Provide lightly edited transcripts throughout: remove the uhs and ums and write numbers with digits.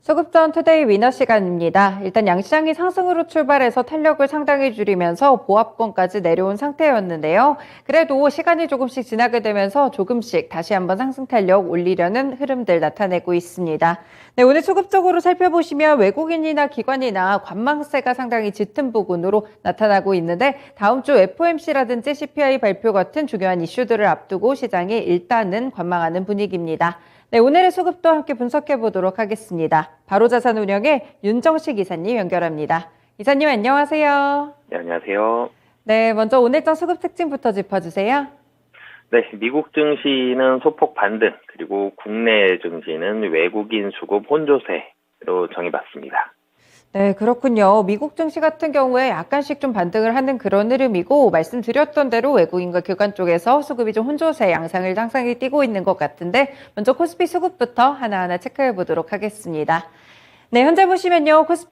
수급전 투데이 위너 시간입니다. 일단 양시장이 상승으로 출발해서 탄력을 상당히 줄이면서 보합권까지 내려온 상태였는데요. 그래도 시간이 조금씩 지나게 되면서 조금씩 다시 한번 상승 탄력 올리려는 흐름들 나타내고 있습니다. 네, 오늘 수급적으로 살펴보시면 외국인이나 기관이나 관망세가 상당히 짙은 부분으로 나타나고 있는데 다음 주 FOMC라든지 CPI 발표 같은 중요한 이슈들을 앞두고 시장이 일단은 관망하는 분위기입니다. 네, 오늘의 수급도 함께 분석해 보도록 하겠습니다. 바로자산운용의 윤정식 이사님 연결합니다. 이사님 안녕하세요. 네, 안녕하세요. 네, 먼저 오늘장 수급 특징부터 짚어주세요. 네, 미국 증시는 소폭 반등, 그리고 국내 증시는 외국인 수급 혼조세로 정의받습니다. 네, 그렇군요. 미국 증시 같은 경우에 약간씩 좀 반등을 하는 그런 흐름이고 말씀드렸던 대로 외국인과 기관 쪽에서 수급이 좀 혼조세 양상을 상상히 띠고 있는 것 같은데 먼저 코스피 수급부터 하나하나 체크해 보도록 하겠습니다. 네, 현재 보시면요. 코스피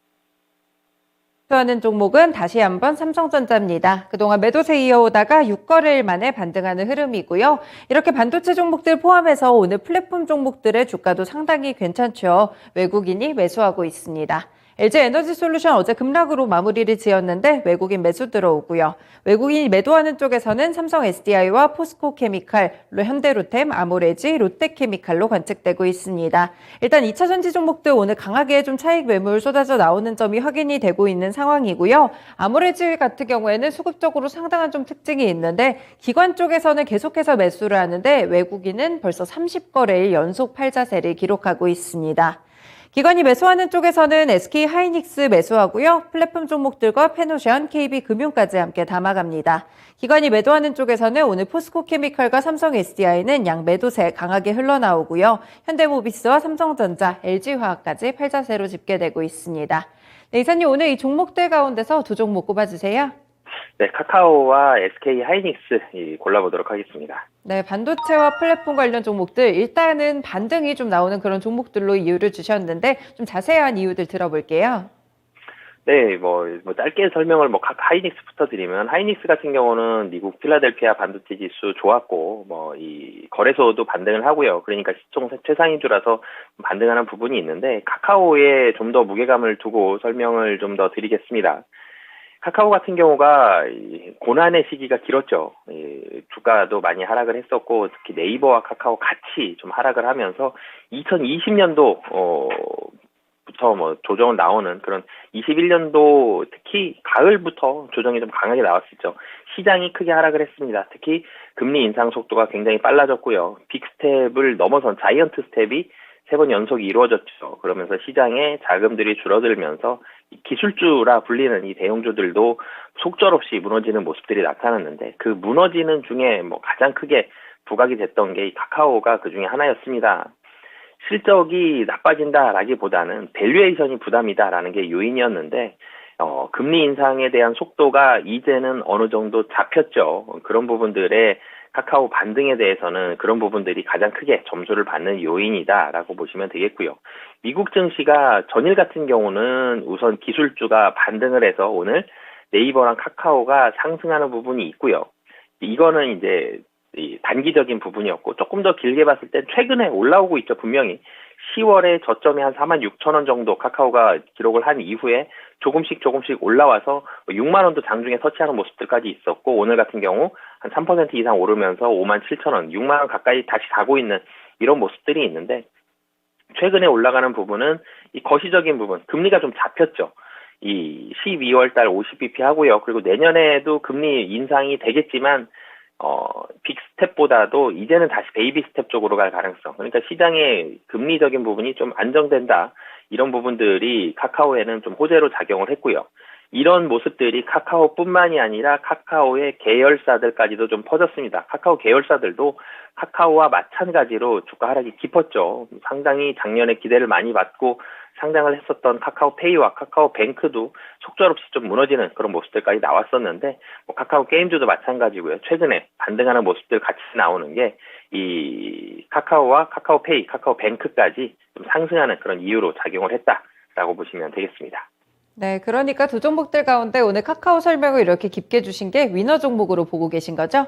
하는 종목은 다시 한번 삼성전자입니다. 그동안 매도세 이어오다가 6거래일 만에 반등하는 흐름이고요. 이렇게 반도체 종목들 포함해서 오늘 플랫폼 종목들의 주가도 상당히 괜찮죠. 외국인이 매수하고 있습니다. LG에너지솔루션 어제 급락으로 마무리를 지었는데 외국인 매수 들어오고요. 외국인이 매도하는 쪽에서는 삼성 SDI와 포스코케미칼, 현대로템, 아모레지, 롯데케미칼로 관측되고 있습니다. 일단 2차 전지 종목들 오늘 강하게 좀 차익 매물 쏟아져 나오는 점이 확인이 되고 있는 상황이고요. 아모레지 같은 경우에는 수급적으로 상당한 좀 특징이 있는데 기관 쪽에서는 계속해서 매수를 하는데 외국인은 벌써 30거래일 연속 팔자세를 기록하고 있습니다. 기관이 매수하는 쪽에서는 SK하이닉스 매수하고요. 플랫폼 종목들과 페노션, KB금융까지 함께 담아갑니다. 기관이 매도하는 쪽에서는 오늘 포스코케미칼과 삼성 SDI는 양 매도세 강하게 흘러나오고요. 현대모비스와 삼성전자, LG화학까지 팔자세로 집계되고 있습니다. 네, 이사님 오늘 이 종목들 가운데서 두 종목 꼽아주세요. 네, 카카오와 SK 하이닉스 골라보도록 하겠습니다. 네, 반도체와 플랫폼 관련 종목들 일단은 반등이 좀 나오는 그런 종목들로 이유를 주셨는데 좀 자세한 이유들 들어볼게요. 네, 짧게 설명을 하이닉스부터 드리면, 하이닉스 같은 경우는 미국 필라델피아 반도체 지수 좋았고, 이 거래소도 반등을 하고요. 그러니까 시총 최상위주라서 반등하는 부분이 있는데, 카카오에 좀 더 무게감을 두고 설명을 좀 더 드리겠습니다. 카카오 같은 경우가 고난의 시기가 길었죠. 주가도 많이 하락을 했었고, 특히 네이버와 카카오 같이 좀 하락을 하면서 2020년도 부터 조정을 나오는 그런 21년도 특히 가을부터 조정이 좀 강하게 나왔었죠. 시장이 크게 하락을 했습니다. 특히 금리 인상 속도가 굉장히 빨라졌고요. 빅스텝을 넘어선 자이언트 스텝이 3번 연속이 이루어졌죠. 그러면서 시장에 자금들이 줄어들면서 기술주라 불리는 이 대형주들도 속절없이 무너지는 모습들이 나타났는데, 그 무너지는 중에 가장 크게 부각이 됐던 게 이 카카오가 그 중에 하나였습니다. 실적이 나빠진다라기보다는 밸류에이션이 부담이다라는 게 요인이었는데, 금리 인상에 대한 속도가 이제는 어느 정도 잡혔죠. 그런 부분들의 카카오 반등에 대해서는 그런 부분들이 가장 크게 점수를 받는 요인이다라고 보시면 되겠고요. 미국 증시가 전일 같은 경우는 우선 기술주가 반등을 해서 오늘 네이버랑 카카오가 상승하는 부분이 있고요. 이거는 이제 단기적인 부분이었고, 조금 더 길게 봤을 땐 최근에 올라오고 있죠. 분명히 10월에 저점이 한 46,000원 정도 카카오가 기록을 한 이후에 조금씩 올라와서 6만 원도 장중에 터치하는 모습들까지 있었고, 오늘 같은 경우 한 3% 이상 오르면서 57,000원, 6만 원 가까이 다시 가고 있는 이런 모습들이 있는데, 최근에 올라가는 부분은 이 거시적인 부분, 금리가 좀 잡혔죠. 이 12월 달 50bp 하고요. 그리고 내년에도 금리 인상이 되겠지만 빅스텝보다도 이제는 다시 베이비 스텝 쪽으로 갈 가능성. 그러니까 시장의 금리적인 부분이 좀 안정된다. 이런 부분들이 카카오에는 좀 호재로 작용을 했고요. 이런 모습들이 카카오뿐만이 아니라 카카오의 계열사들까지도 좀 퍼졌습니다. 카카오 계열사들도 카카오와 마찬가지로 주가 하락이 깊었죠. 상당히 작년에 기대를 많이 받고 상장을 했었던 카카오페이와 카카오뱅크도 속절없이 좀 무너지는 그런 모습들까지 나왔었는데, 카카오 게임즈도 마찬가지고요. 최근에 반등하는 모습들 같이 나오는 게 이 카카오와 카카오페이, 카카오뱅크까지 좀 상승하는 그런 이유로 작용을 했다라고 보시면 되겠습니다. 네, 그러니까 두 종목들 가운데 오늘 카카오 설명을 이렇게 깊게 주신 게 위너 종목으로 보고 계신 거죠?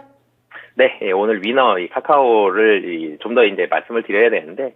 네, 예, 오늘 위너 이 카카오를 좀 더 이제 말씀을 드려야 되는데,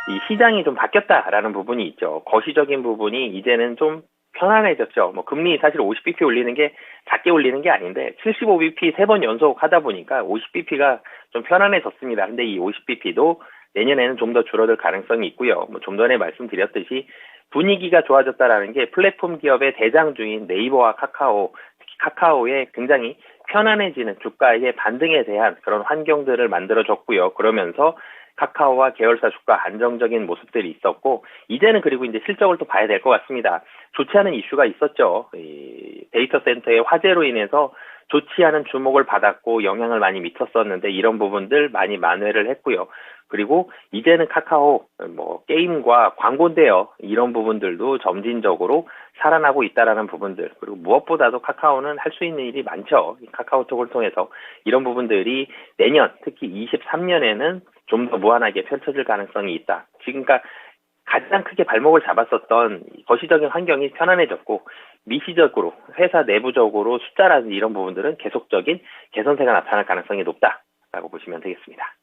이 시장이 좀 바뀌었다라는 부분이 있죠. 거시적인 부분이 이제는 좀 편안해졌죠. 뭐 금리 사실 50bp 올리는 게 작게 올리는 게 아닌데 75bp 3번 연속 하다 보니까 50bp가 좀 편안해졌습니다. 근데 이 50bp도 내년에는 좀 더 줄어들 가능성이 있고요. 뭐 좀 전에 말씀드렸듯이 분위기가 좋아졌다라는 게 플랫폼 기업의 대장주인 네이버와 카카오, 특히 카카오의 굉장히 편안해지는 주가의 반등에 대한 그런 환경들을 만들어줬고요. 그러면서 카카오와 계열사 주가 안정적인 모습들이 있었고, 이제는 그리고 이제 실적을 또 봐야 될 것 같습니다. 좋지 않은 이슈가 있었죠. 이 데이터 센터의 화재로 인해서 좋지 않은 주목을 받았고 영향을 많이 미쳤었는데 이런 부분들 많이 만회를 했고요. 그리고 이제는 카카오 뭐 게임과 광고인데요. 이런 부분들도 점진적으로 살아나고 있다라는 부분들, 그리고 무엇보다도 카카오는 할 수 있는 일이 많죠. 카카오톡을 통해서 이런 부분들이 내년 특히 23년에는 좀 더 무한하게 펼쳐질 가능성이 있다. 지금까지 가장 크게 발목을 잡았었던 거시적인 환경이 편안해졌고, 미시적으로 회사 내부적으로 숫자라든지 이런 부분들은 계속적인 개선세가 나타날 가능성이 높다라고 보시면 되겠습니다.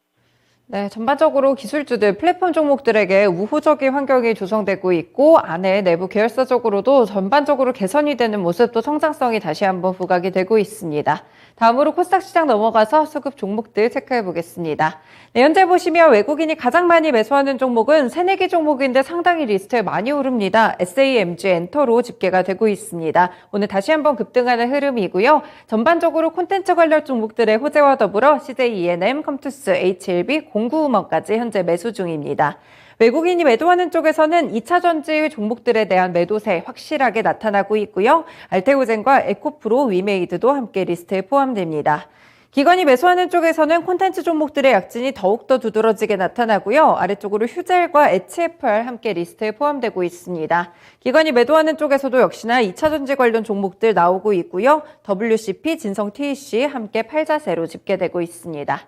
네, 전반적으로 기술주들, 플랫폼 종목들에게 우호적인 환경이 조성되고 있고 안에 내부 계열사적으로도 전반적으로 개선이 되는 모습 또 성장성이 다시 한번 부각이 되고 있습니다. 다음으로 코스닥 시장 넘어가서 수급 종목들 체크해 보겠습니다. 네, 현재 보시면 외국인이 가장 많이 매수하는 종목은 새내기 종목인데 상당히 리스트에 많이 오릅니다. SAMG 엔터로 집계가 되고 있습니다. 오늘 다시 한번 급등하는 흐름이고요. 전반적으로 콘텐츠 관련 종목들의 호재와 더불어 CJ ENM, 컴투스, HLB, 공구음원까지 현재 매수 중입니다. 외국인이 매도하는 쪽에서는 2차 전지 종목들에 대한 매도세 확실하게 나타나고 있고요. 알테오젠과 에코프로, 위메이드도 함께 리스트에 포함됩니다. 기관이 매수하는 쪽에서는 콘텐츠 종목들의 약진이 더욱더 두드러지게 나타나고요. 아래쪽으로 휴젤과 HFR 함께 리스트에 포함되고 있습니다. 기관이 매도하는 쪽에서도 역시나 2차 전지 관련 종목들 나오고 있고요. WCP, 진성 TEC 함께 팔자세로 집계되고 있습니다.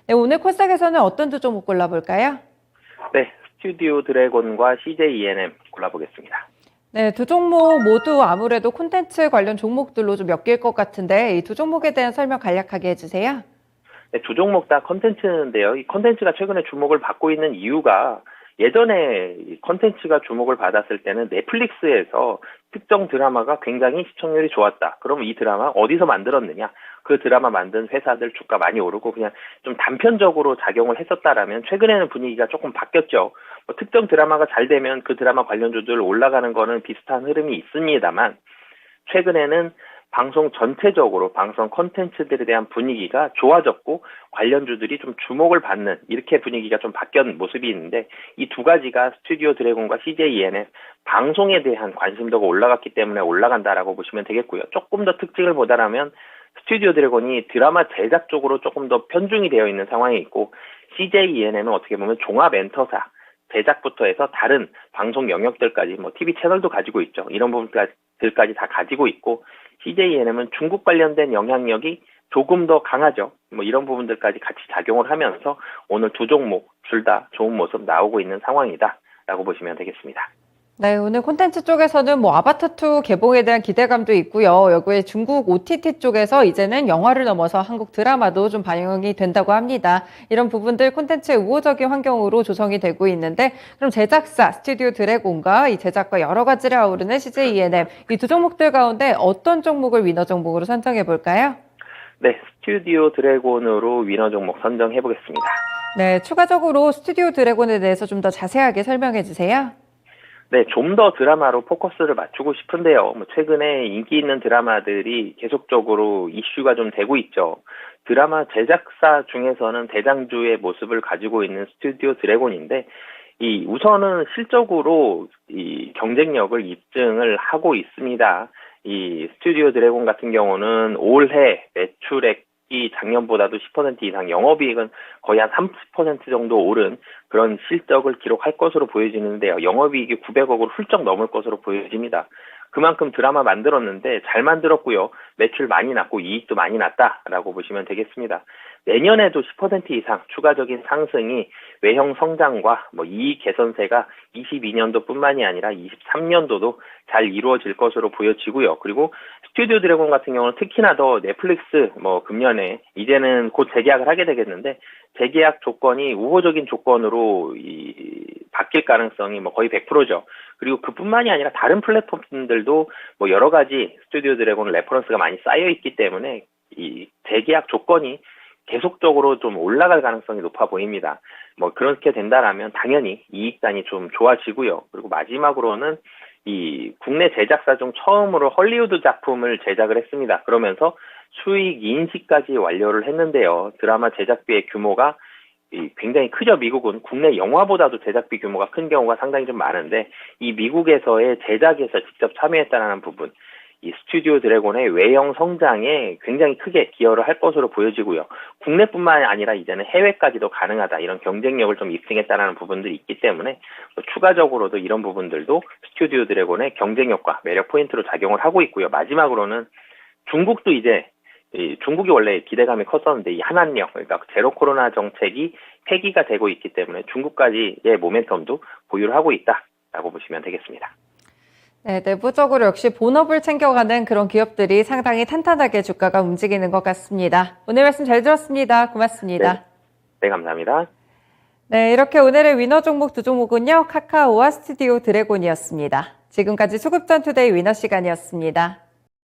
네, 오늘 코스닥에서는 어떤 두 종목 골라볼까요? 네, 스튜디오 드래곤과 CJ ENM 골라보겠습니다. 네, 두 종목 모두 아무래도 콘텐츠 관련 종목들로 좀 엮일 것 같은데 이 두 종목에 대한 설명 간략하게 해주세요. 네, 두 종목 다 컨텐츠인데요. 이 컨텐츠가 최근에 주목을 받고 있는 이유가, 예전에 이 컨텐츠가 주목을 받았을 때는 넷플릭스에서 특정 드라마가 굉장히 시청률이 좋았다. 그러면 이 드라마 어디서 만들었느냐? 그 드라마 만든 회사들 주가 많이 오르고 그냥 좀 단편적으로 작용을 했었다라면, 최근에는 분위기가 조금 바뀌었죠. 뭐 특정 드라마가 잘 되면 그 드라마 관련주들 올라가는 거는 비슷한 흐름이 있습니다만, 최근에는 방송 전체적으로 방송 콘텐츠들에 대한 분위기가 좋아졌고 관련주들이 좀 주목을 받는, 이렇게 분위기가 좀 바뀐 모습이 있는데, 이 두 가지가 스튜디오 드래곤과 CJ ENM 방송에 대한 관심도가 올라갔기 때문에 올라간다라고 보시면 되겠고요. 조금 더 특징을 보다라면 스튜디오 드래곤이 드라마 제작 쪽으로 조금 더 편중이 되어 있는 상황이 있고, CJ ENM은 어떻게 보면 종합 엔터사, 제작부터 해서 다른 방송 영역들까지, 뭐 TV 채널도 가지고 있죠. 이런 부분들까지 다 가지고 있고, CJ ENM은 중국 관련된 영향력이 조금 더 강하죠. 뭐 이런 부분들까지 같이 작용을 하면서 오늘 두 종목 둘 다 좋은 모습 나오고 있는 상황이다라고 보시면 되겠습니다. 네, 오늘 콘텐츠 쪽에서는 뭐 아바타2 개봉에 대한 기대감도 있고요. 여기에 중국 OTT 쪽에서 이제는 영화를 넘어서 한국 드라마도 좀 반영이 된다고 합니다. 이런 부분들 콘텐츠의 우호적인 환경으로 조성이 되고 있는데, 그럼 제작사 스튜디오 드래곤과 이 제작과 여러 가지를 아우르는 CJ ENM, 이 두 종목들 가운데 어떤 종목을 위너 종목으로 선정해 볼까요? 네, 스튜디오 드래곤으로 위너 종목 선정해 보겠습니다. 네, 추가적으로 스튜디오 드래곤에 대해서 좀 더 자세하게 설명해 주세요. 네, 좀 더 드라마로 포커스를 맞추고 싶은데요. 뭐 최근에 인기 있는 드라마들이 계속적으로 이슈가 좀 되고 있죠. 드라마 제작사 중에서는 대장주의 모습을 가지고 있는 스튜디오 드래곤인데, 이 우선은 실적으로 이 경쟁력을 입증을 하고 있습니다. 이 스튜디오 드래곤 같은 경우는 올해 매출액이 작년보다도 10% 이상, 영업이익은 거의 한 30% 정도 오른 그런 실적을 기록할 것으로 보여지는데요. 영업이익이 900억을 훌쩍 넘을 것으로 보여집니다. 그만큼 드라마 만들었는데 잘 만들었고요. 매출 많이 났고 이익도 많이 났다라고 보시면 되겠습니다. 내년에도 10% 이상 추가적인 상승이 외형 성장과 뭐 이익 개선세가 22년도뿐만이 아니라 23년도도 잘 이루어질 것으로 보여지고요. 그리고 스튜디오 드래곤 같은 경우는 특히나 더 넷플릭스 뭐 금년에 이제는 곧 재계약을 하게 되겠는데 재계약 조건이 우호적인 조건으로 바뀔 가능성이 뭐 거의 100%죠. 그리고 그뿐만이 아니라 다른 플랫폼들도 뭐 여러 가지 스튜디오 드래곤 레퍼런스가 많이 쌓여 있기 때문에 이 재계약 조건이 계속적으로 좀 올라갈 가능성이 높아 보입니다. 뭐 그렇게 된다라면 당연히 이익단이 좀 좋아지고요. 그리고 마지막으로는 이 국내 제작사 중 처음으로 헐리우드 작품을 제작을 했습니다. 그러면서 수익 인식까지 완료를 했는데요. 드라마 제작비의 규모가 굉장히 크죠. 미국은 국내 영화보다도 제작비 규모가 큰 경우가 상당히 좀 많은데 이 미국에서의 제작에서 직접 참여했다는 부분, 이 스튜디오 드래곤의 외형 성장에 굉장히 크게 기여를 할 것으로 보여지고요. 국내뿐만 아니라 이제는 해외까지도 가능하다. 이런 경쟁력을 좀 입증했다는 부분들이 있기 때문에 추가적으로도 이런 부분들도 스튜디오 드래곤의 경쟁력과 매력 포인트로 작용을 하고 있고요. 마지막으로는 중국도 이제 중국이 원래 기대감이 컸었는데 이 한한령, 그러니까 제로 코로나 정책이 폐기가 되고 있기 때문에 중국까지의 모멘텀도 보유를 하고 있다라고 보시면 되겠습니다. 네, 내부적으로 역시 본업을 챙겨가는 그런 기업들이 상당히 탄탄하게 주가가 움직이는 것 같습니다. 오늘 말씀 잘 들었습니다. 고맙습니다. 네, 감사합니다. 네, 이렇게 오늘의 위너 종목 두 종목은요, 카카오와 스튜디오 드래곤이었습니다. 지금까지 수급전 투데이 위너 시간이었습니다.